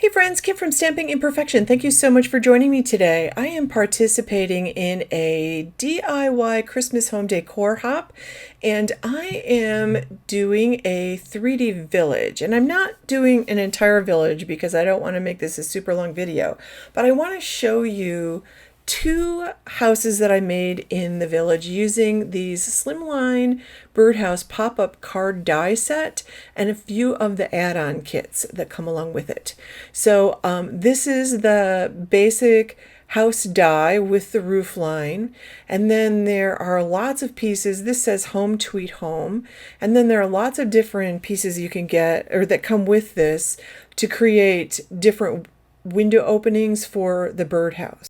Hey friends, Kim from Stamping Imperfection. Thank you so much for joining me today. I am participating in a DIY Christmas home decor hop, and I am doing a 3D village. And I'm not doing an entire village because I don't want to make this a super long video, but I want to show you two houses that I made in the village using these Slimline birdhouse pop-up card die set and a few of the add-on kits that come along with it. So this is the basic house die with the roof line, and then there are lots of pieces. This says Home Tweet Home, and then there are lots of different pieces you can get or that come with this to create different window openings for the birdhouse.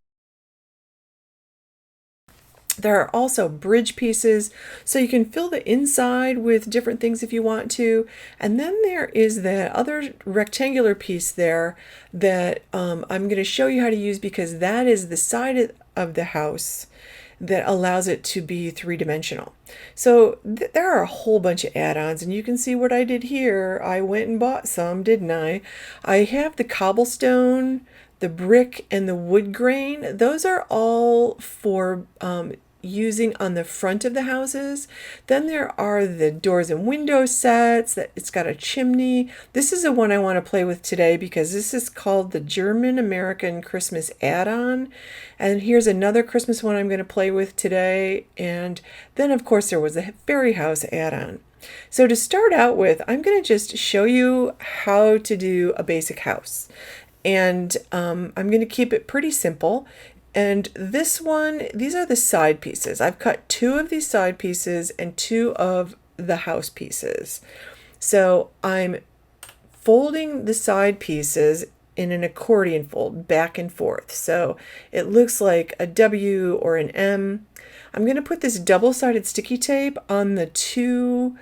There are also bridge pieces, so you can fill the inside with different things if you want to. And then there is the other rectangular piece there that I'm going to show you how to use, because that is the side of the house that allows it to be three-dimensional. So there are a whole bunch of add-ons, and you can see what I did here. I went and bought some, didn't I? I have the cobblestone, the brick, and the wood grain. Those are all for using on the front of the houses. Then there are the doors and window sets that it's got a chimney. This is the one I want to play with today because this is called the German American Christmas add-on. And here's another Christmas one I'm going to play with today. And then of course there was a fairy house add-on. So to start out with, I'm going to just show you how to do a basic house. And I'm going to keep it pretty simple. And this one, these are the side pieces. I've cut two of these side pieces and two of the house pieces. So I'm folding the side pieces in an accordion fold back and forth. So it looks like a W or an M. I'm going to put this double-sided sticky tape on the two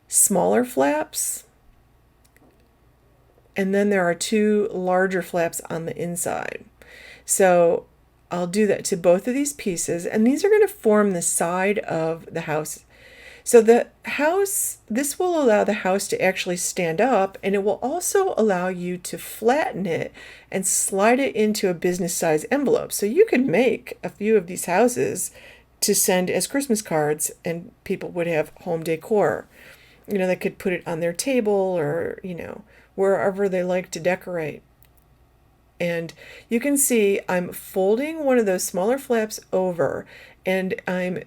smaller flaps. And then there are two larger flaps on the inside. So I'll do that to both of these pieces, and these are going to form the side of the house. So the house, this will allow the house to actually stand up, and it will also allow you to flatten it and slide it into a business size envelope. So you could make a few of these houses to send as Christmas cards, and people would have home decor. You know, they could put it on their table or, you know, wherever they like to decorate. And you can see I'm folding one of those smaller flaps over, and I'm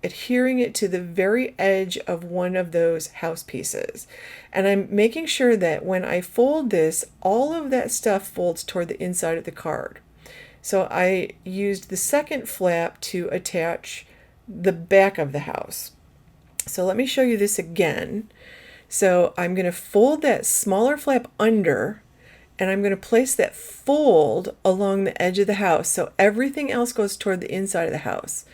adhering it to the very edge of one of those house pieces. And I'm making sure that when I fold this, all of that stuff folds toward the inside of the card. So I used the second flap to attach the back of the house. So let me show you this again. So I'm going to fold that smaller flap under, and I'm going to place that fold along the edge of the house so everything else goes toward the inside of the house.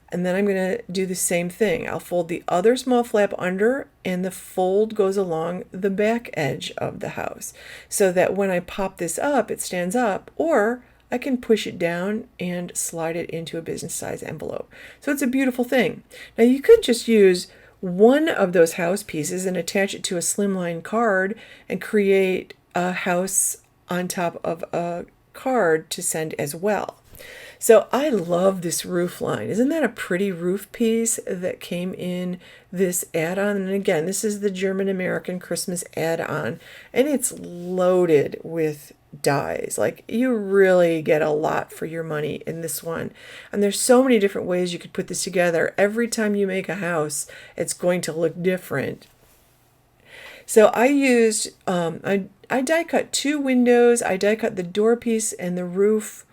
And then I'm going to do the same thing. I'll fold the other small flap under, and the fold goes along the back edge of the house so that when I pop this up, it stands up, or I can push it down and slide it into a business size envelope. So it's a beautiful thing. Now you could just use one of those house pieces and attach it to a slimline card and create a house on top of a card to send as well. So I love this roof line. Isn't that a pretty roof piece that came in this add-on? And again, this is the German American Christmas add-on, and it's loaded with dies. Like, you really get a lot for your money in this one. And there's so many different ways you could put this together. Every time you make a house, it's going to look different. So I used, I die cut two windows. I die cut the door piece and the roof.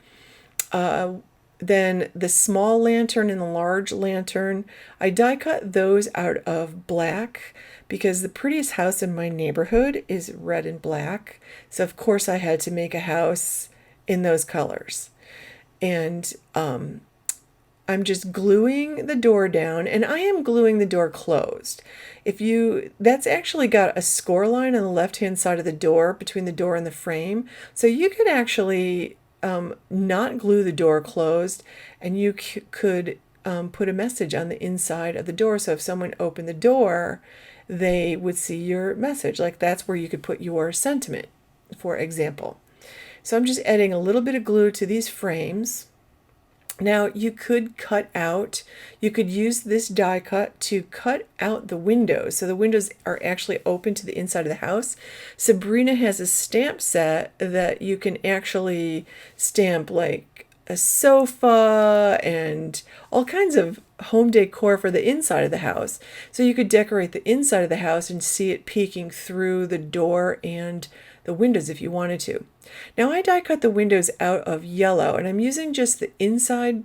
Then the small lantern and the large lantern, I die cut those out of black because the prettiest house in my neighborhood is red and black. So of course I had to make a house in those colors. And I'm just gluing the door down, and I am gluing the door closed. That's actually got a score line on the left-hand side of the door between the door and the frame. So you could actually not glue the door closed, and you could put a message on the inside of the door. So if someone opened the door, they would see your message. Like, that's where you could put your sentiment, for example. So I'm just adding a little bit of glue to these frames. Now you could you could use this die cut to cut out the windows. So the windows are actually open to the inside of the house. Sabrina has a stamp set that you can actually stamp like a sofa and all kinds of home decor for the inside of the house. So you could decorate the inside of the house and see it peeking through the door and the windows if you wanted to. Now I die cut the windows out of yellow, and I'm using just the inside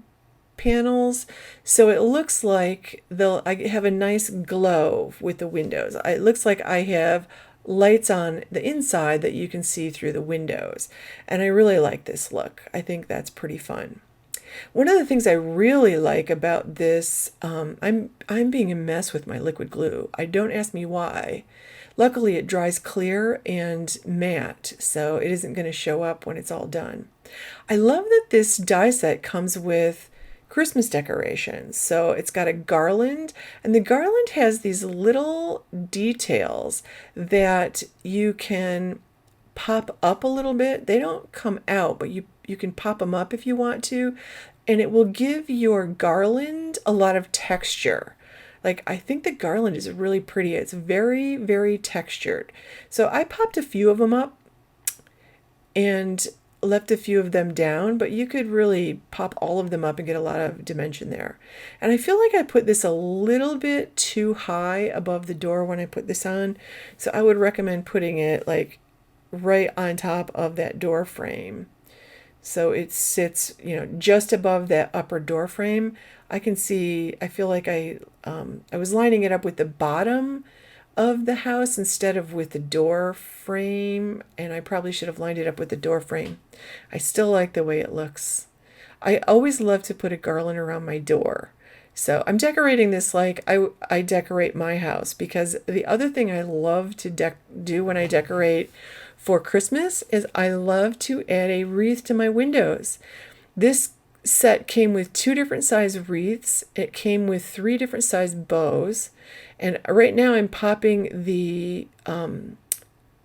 panels, so it looks like I have a nice glow with the windows. It looks like I have lights on the inside that you can see through the windows, and I really like this look. I think that's pretty fun. One of the things I really like about this, I'm being a mess with my liquid glue. Don't ask me why. Luckily, it dries clear and matte, so it isn't going to show up when it's all done. I love that this die set comes with Christmas decorations. So it's got a garland, and the garland has these little details that you can pop up a little bit. They don't come out, but you can pop them up if you want to, and it will give your garland a lot of texture. Like, I think the garland is really pretty. It's very, very textured. So I popped a few of them up and left a few of them down, but you could really pop all of them up and get a lot of dimension there. And I feel like I put this a little bit too high above the door when I put this on. So I would recommend putting it like right on top of that door frame. So it sits, just above that upper door frame. I feel like I was lining it up with the bottom of the house instead of with the door frame, and I probably should have lined it up with the door frame. I still like the way it looks. I always love to put a garland around my door. So I'm decorating this like I decorate my house, because the other thing I love to do when I decorate for Christmas is I love to add a wreath to my windows. This set came with 2 different size wreaths. It came with 3 different size bows. And right now I'm popping the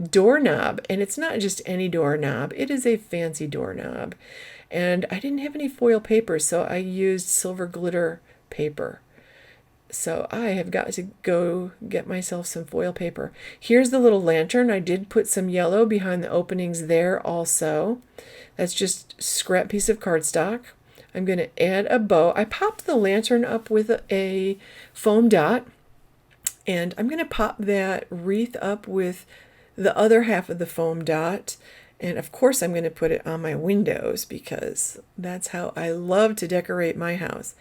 doorknob, and it's not just any doorknob. It is a fancy doorknob. And I didn't have any foil paper, so I used silver glitter paper. So I have got to go get myself some foil paper. Here's the little lantern. I did put some yellow behind the openings there also. That's just a scrap piece of cardstock. I'm going to add a bow. I popped the lantern up with a foam dot, and I'm going to pop that wreath up with the other half of the foam dot. And of course I'm going to put it on my windows, because that's how I love to decorate my house.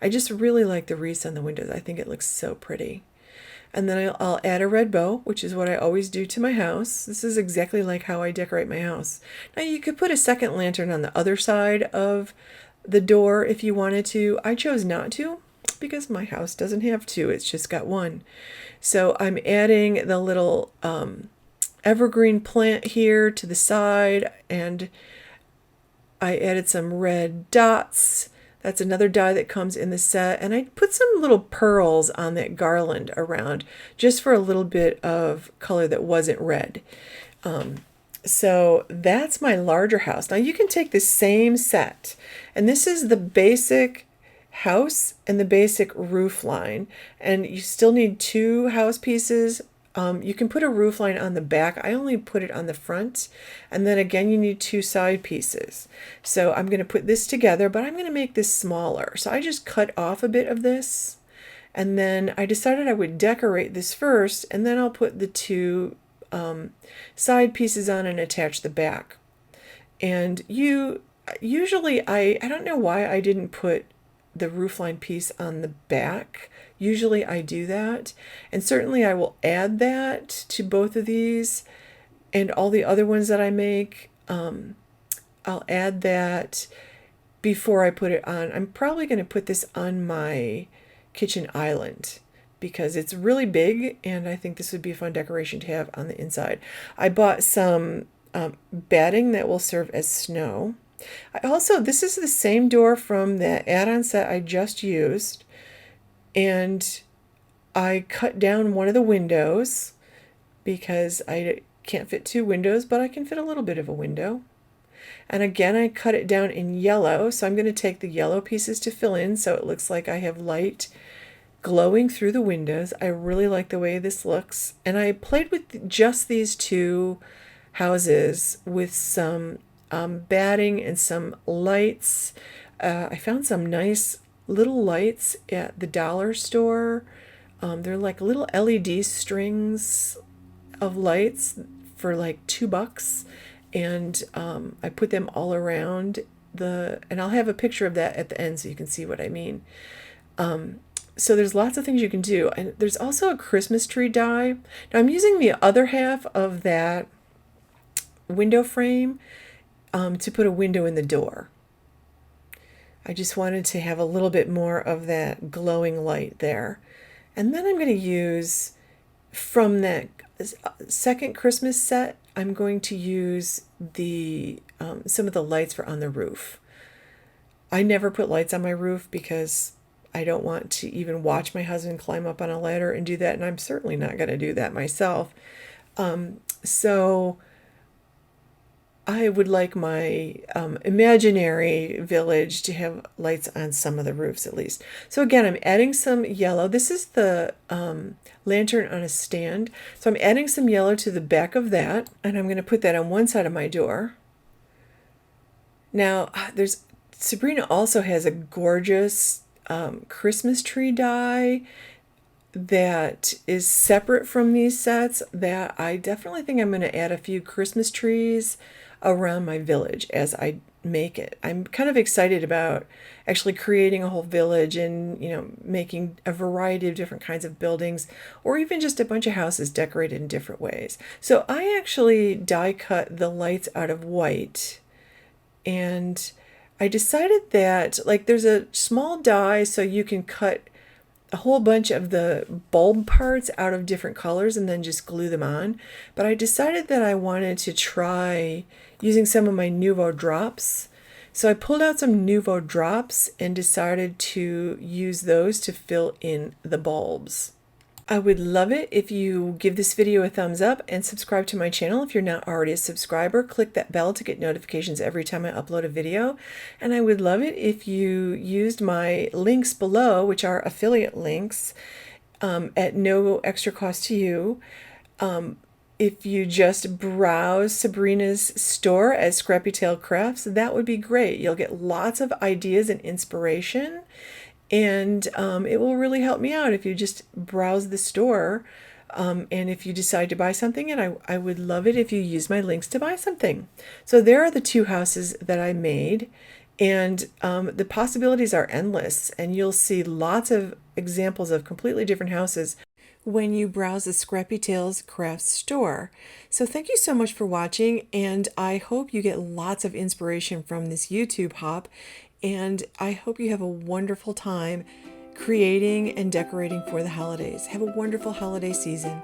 I just really like the wreaths on the windows. I think it looks so pretty. And then I'll add a red bow, which is what I always do to my house. This is exactly like how I decorate my house. Now you could put a second lantern on the other side of the door if you wanted to. I chose not to, because my house doesn't have 2. It's just got 1. So I'm adding the little evergreen plant here to the side, and I added some red dots. That's another die that comes in the set. And I put some little pearls on that garland around, just for a little bit of color that wasn't red. So that's my larger house. Now you can take the same set, and this is the basic house and the basic roof line, and you still need 2 house pieces. You can put a roof line on the back. I only put it on the front. And then again, you need 2 side pieces. So I'm going to put this together, but I'm going to make this smaller. So I just cut off a bit of this. And then I decided I would decorate this first, and then I'll put the 2 side pieces on and attach the back. And usually I don't know why I didn't put the roofline piece on the back. Usually I do that, and certainly I will add that to both of these and all the other ones that I make. I'll add that before I put it on. I'm probably going to put this on my kitchen island because it's really big, and I think this would be a fun decoration to have on the inside. I bought some batting that will serve as snow. This is the same door from the add-on set I just used, and I cut down one of the windows because I can't fit 2 windows, but I can fit a little bit of a window. And again, I cut it down in yellow. So I'm going to take the yellow pieces to fill in so it looks like I have light glowing through the windows. I really like the way this looks. And I played with just these two houses with some batting and some lights. I found some nice little lights at the dollar store. They're like little LED strings of lights for like $2, and I put them all around and I'll have a picture of that at the end so you can see what I mean. So there's lots of things you can do, and there's also a Christmas tree die. Now I'm using the other half of that window frame to put a window in the door. I just wanted to have a little bit more of that glowing light there. And then I'm going to use, from that second Christmas set, I'm going to use the some of the lights for on the roof. I never put lights on my roof because I don't want to even watch my husband climb up on a ladder and do that, and I'm certainly not going to do that myself. So I would like my imaginary village to have lights on some of the roofs at least. So again, I'm adding some yellow. This is the lantern on a stand. So I'm adding some yellow to the back of that, and I'm going to put that on one side of my door. Now, Sabrina also has a gorgeous Christmas tree die that is separate from these sets that I definitely think I'm going to add a few Christmas trees around my village as I make it. I'm kind of excited about actually creating a whole village and, making a variety of different kinds of buildings, or even just a bunch of houses decorated in different ways. So I actually die cut the lights out of white, and I decided that there's a small die so you can cut a whole bunch of the bulb parts out of different colors and then just glue them on. But I decided that I wanted to try using some of my Nouveau drops. So I pulled out some Nouveau drops and decided to use those to fill in the bulbs. I would love it if you give this video a thumbs up and subscribe to my channel if you're not already a subscriber. Click that bell to get notifications every time I upload a video. And I would love it if you used my links below, which are affiliate links, at no extra cost to you. If you just browse Sabrina's store at Scrappy Tail Crafts, that would be great. You'll get lots of ideas and inspiration. And it will really help me out if you just browse the store, and if you decide to buy something, and I would love it if you use my links to buy something. So there are the two houses that I made, and the possibilities are endless, and you'll see lots of examples of completely different houses when you browse the Scrappy Tails Crafts store. So thank you so much for watching, and I hope you get lots of inspiration from this YouTube hop. And I hope you have a wonderful time creating and decorating for the holidays. Have a wonderful holiday season.